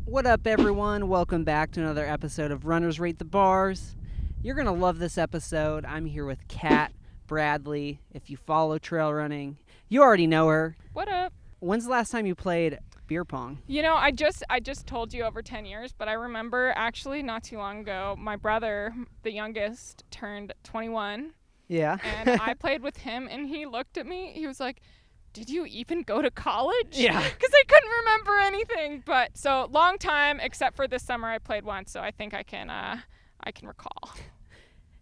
What up, everyone? Welcome back to another episode of Runners Rate the Bars. You're going to love this episode. I'm here with Kat Bradley. If you follow trail running, you already know her. What up? When's the last time you played beer pong? You know, I just told you over 10 years, but I remember actually not too long ago, my brother, the youngest, turned 21. Yeah. And I played with him, and he looked at me. He was like, did you even go to college? Yeah. Because I couldn't remember anything. But so long time, except for this summer I played once, so I think I can recall.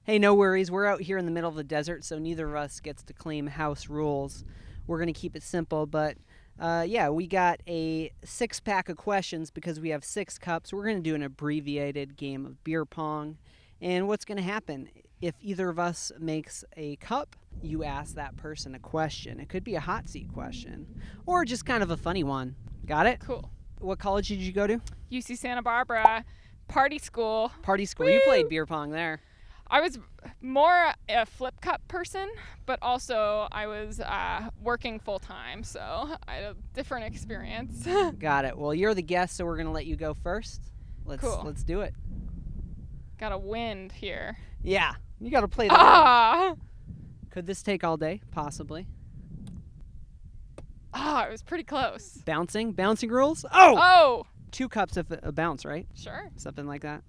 Hey, no worries. We're out here in the middle of the desert, so neither of us gets to claim house rules. We're going to keep it simple, but we got a 6-pack of questions because we have 6 cups. We're going to do an abbreviated game of beer pong. And what's going to happen? If either of us makes a cup, you ask that person a question. It could be a hot seat question or just kind of a funny one. Got it? Cool. What college did you go to? UC Santa Barbara, party school. Party school. Woo! You played beer pong there. I was more a flip cup person, but also I was working full time, so I had a different experience. Got it. Well, you're the guest, so we're going to let you go first. Let's do it. Got a wind here. Yeah, you got to play that. Ah! Could this take all day? Possibly. It was pretty close. Bouncing rules? Oh! Oh! 2 cups of a bounce, right? Sure. Something like that.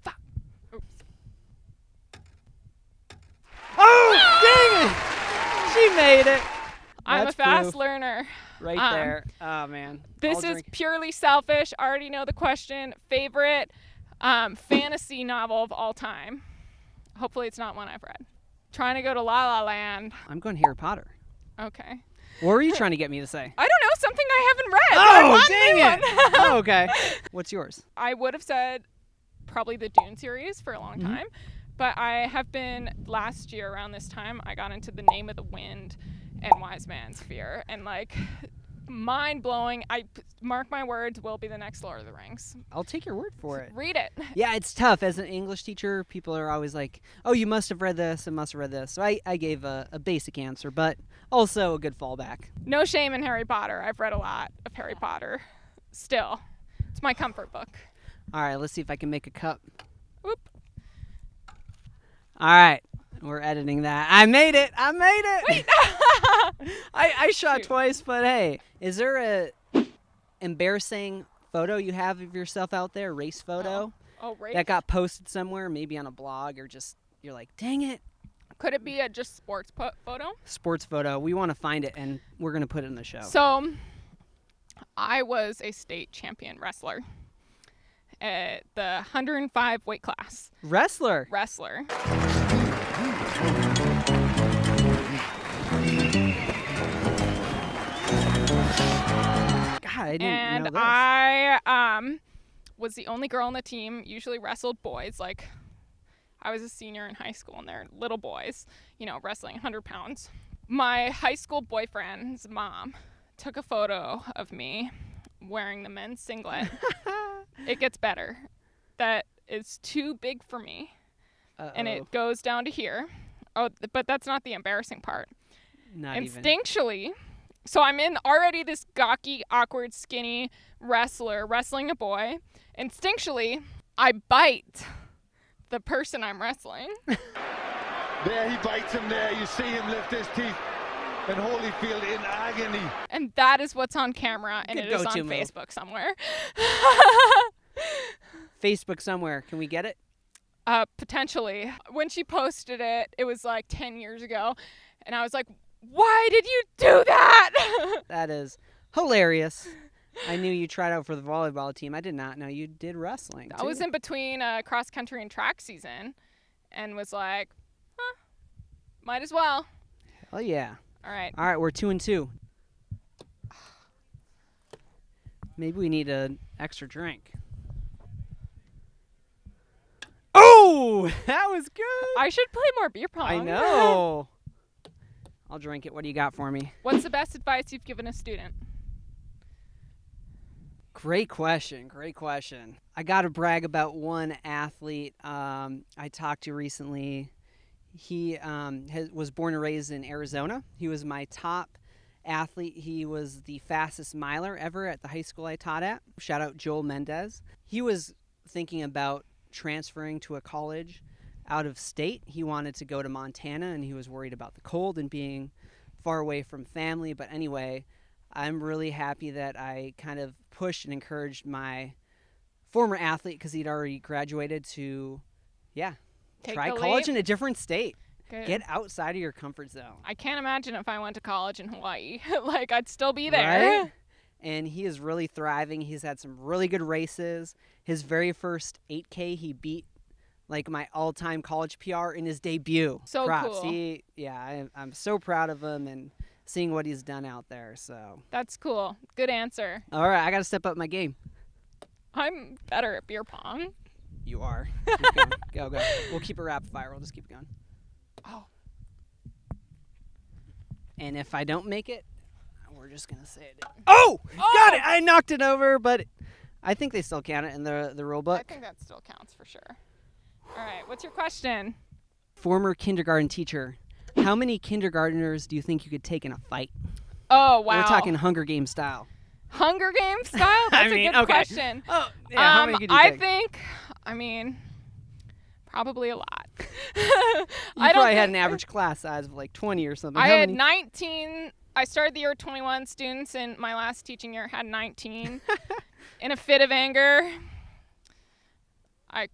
Fuck. Oops. Oh, dang it! She made it. I'm That's a fast proof. learner. Right there. Oh, man. This I'll is drink. purely selfish. I already know the question. Favorite fantasy novel of all time. Hopefully it's not one I've read. Trying to go to La La Land. I'm going Harry Potter. Okay. What were you trying to get me to say? I don't know, something I haven't read. Oh, dang it! Oh, okay. What's yours? I would have said probably the Dune series for a long time, but I have been, last year around this time, I got into The Name of the Wind and Wise Man's Fear, and like, mind-blowing. I mark my words, will be the next Lord of the Rings. I'll take your word for it. Read it. Yeah, it's tough. As an English teacher, people are always like, oh, you must have read this and must have read this. So I gave a basic answer, but also a good fallback. No shame in Harry Potter. I've read a lot of Harry Potter. Still, it's my comfort book. All right, let's see if I can make a cup. Whoop. All right, we're editing that. I made it. Wait. I shot Shoot. twice, but hey, is there a embarrassing photo you have of yourself out there, race photo, Oh, right. that got posted somewhere, maybe on a blog, or just you're like, dang it? Could it be a just sports photo? Sports photo. We want to find it, and we're going to put it in the show. So, I was a state champion wrestler at the 105 weight class. Wrestler. God, I didn't know this. I was the only girl on the team, usually wrestled boys. Like, I was a senior in high school, and they're little boys, wrestling 100 pounds. My high school boyfriend's mom took a photo of me wearing the men's singlet. It gets better. That is too big for me, and it goes down to here. Oh, but that's not the embarrassing part. Not even. Instinctually, so I'm in already this gawky, awkward, skinny wrestler wrestling a boy. Instinctually, I bite the person I'm wrestling. There he bites him there. You see him lift his teeth. And Holyfield in agony. And that is what's on camera, and Good it is on go-to move. Facebook somewhere. Facebook somewhere. Can we get it? Potentially. When she posted it, it was like 10 years ago. And I was like, why did you do that? That is hilarious. I knew you tried out for the volleyball team. I did not know you did wrestling, I was in between cross country and track season and was like, might as well. Hell yeah. All right. All right, we're 2-2. Maybe we need an extra drink. Oh, that was good. I should play more beer pong. I know. I'll drink it. What do you got for me? What's the best advice you've given a student? Great question. I got to brag about one athlete I talked to recently. He was born and raised in Arizona. He was my top athlete. He was the fastest miler ever at the high school I taught at. Shout out Joel Mendez. He was thinking about transferring to a college out of state. He wanted to go to Montana, and he was worried about the cold and being far away from family. But anyway, I'm really happy that I kind of pushed and encouraged my former athlete, because he'd already graduated, to, try college in a different state. Good. Get outside of your comfort zone. I can't imagine if I went to college in Hawaii. Like, I'd still be there. Right? And he is really thriving. He's had some really good races. His very first 8K, he beat like my all-time college PR in his debut. So Props. cool. I'm so proud of him and seeing what he's done out there. So That's cool. Good answer. all right, I got to step up my game. I'm better at beer pong. You are. Keep going. Go. We'll keep it rapid fire. We'll just keep it going. Oh. And if I don't make it, we're just going to say it. Oh! Got it! I knocked it over, but I think they still count it in the rule book. I think that still counts for sure. All right, what's your question? Former kindergarten teacher. How many kindergartners do you think you could take in a fight? Oh, wow. We're talking Hunger Games style. Hunger Games style? That's a good question. Oh, yeah, how many could you I take? think, probably a lot. You probably had an average class size of like 20 or something. I How had many? 19. I started the year with 21 students, and my last teaching year had 19. In a fit of anger, I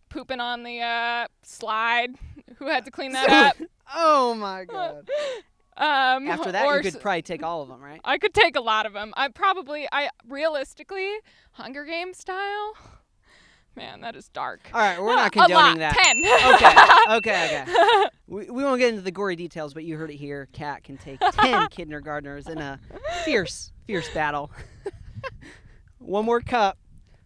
pooping on the slide. Who had to clean that up? Oh my God. After that, you could probably take all of them, right? I could take a lot of them. Realistically, Hunger Games style. Man, that is dark. All right, we're not condoning that. 10. Okay. We won't get into the gory details, but you heard it here. Kat can take 10 kindergartners in a fierce battle. One more cup.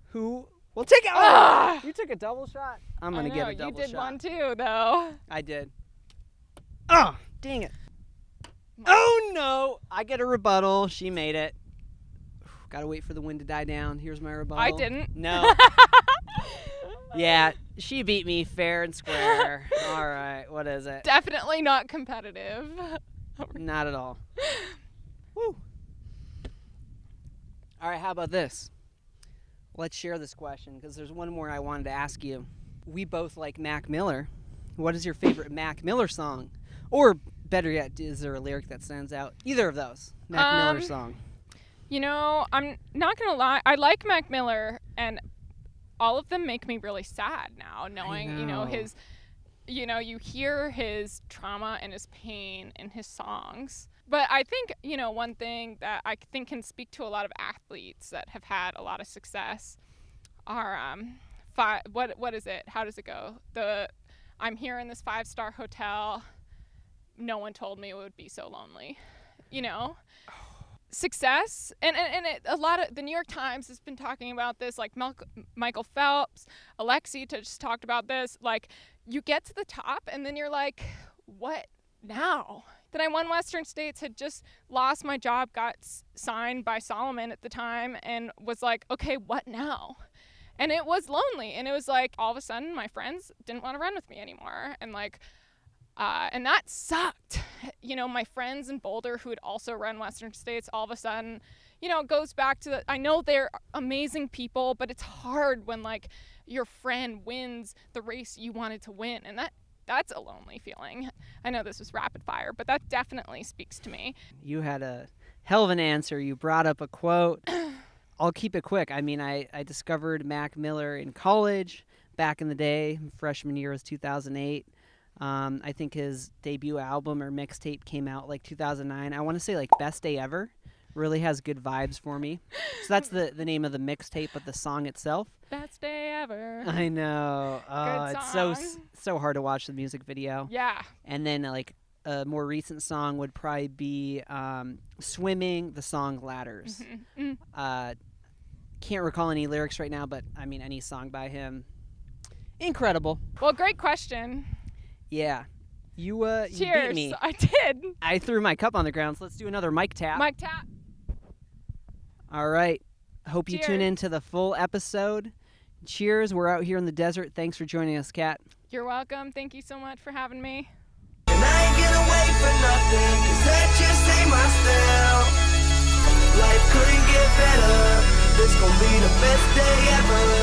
Who will take it? Oh, you took a double shot? I'm going to get a double shot. You did one too, though. I did. Oh, dang it. Oh, no. I get a rebuttal. She made it. Got to wait for the wind to die down. Here's my rebuttal. I didn't. No. Yeah, she beat me fair and square. All right, what is it? Definitely not competitive. Not at all. Woo. All right, how about this? Let's share this question, because there's one more I wanted to ask you. We both like Mac Miller. What is your favorite Mac Miller song? Or better yet, is there a lyric that stands out? Either of those. Mac Miller song. You know, I'm not going to lie. I like Mac Miller, and all of them make me really sad now, knowing, you hear his trauma and his pain in his songs. But I think, one thing that I think can speak to a lot of athletes that have had a lot of success are, what is it? How does it go? I'm here in this 5-star hotel. No one told me it would be so lonely, Success, and a lot of the New York Times has been talking about this, like Michael Phelps, Alexi just talked about this. Like, you get to the top, and then you're like, what now? Then I won Western States, had just lost my job, got signed by Solomon at the time, and was like, okay, what now? And it was lonely, and it was like all of a sudden my friends didn't want to run with me anymore, and and that sucked. My friends in Boulder who had also run Western States, all of a sudden, it goes back to I know they're amazing people, but it's hard when your friend wins the race you wanted to win. And that's a lonely feeling. I know this was rapid fire, but that definitely speaks to me. You had a hell of an answer. You brought up a quote. I'll keep it quick. I discovered Mac Miller in college back in the day. Freshman year was 2008. I think his debut album or mixtape came out 2009. I want to say Best Day Ever. Really has good vibes for me. So that's the name of the mixtape, but the song itself. Best day ever. I know. Oh, Good it's song. so hard to watch the music video. Yeah. And then a more recent song would probably be Swimming, the song Ladders. Mm-hmm. Can't recall any lyrics right now, but any song by him. Incredible. Well, great question. Yeah. You Cheers. beat me. I did. I threw my cup on the ground, so let's do another mic tap. Mic tap. All right. Hope you Cheers. tune in to the full episode. Cheers. We're out here in the desert. Thanks for joining us, Kat. You're welcome. Thank you so much for having me. And I ain't gonna wait. hate for nothing, cause that just ain't my style. Life couldn't get better, this gon' be the best day ever.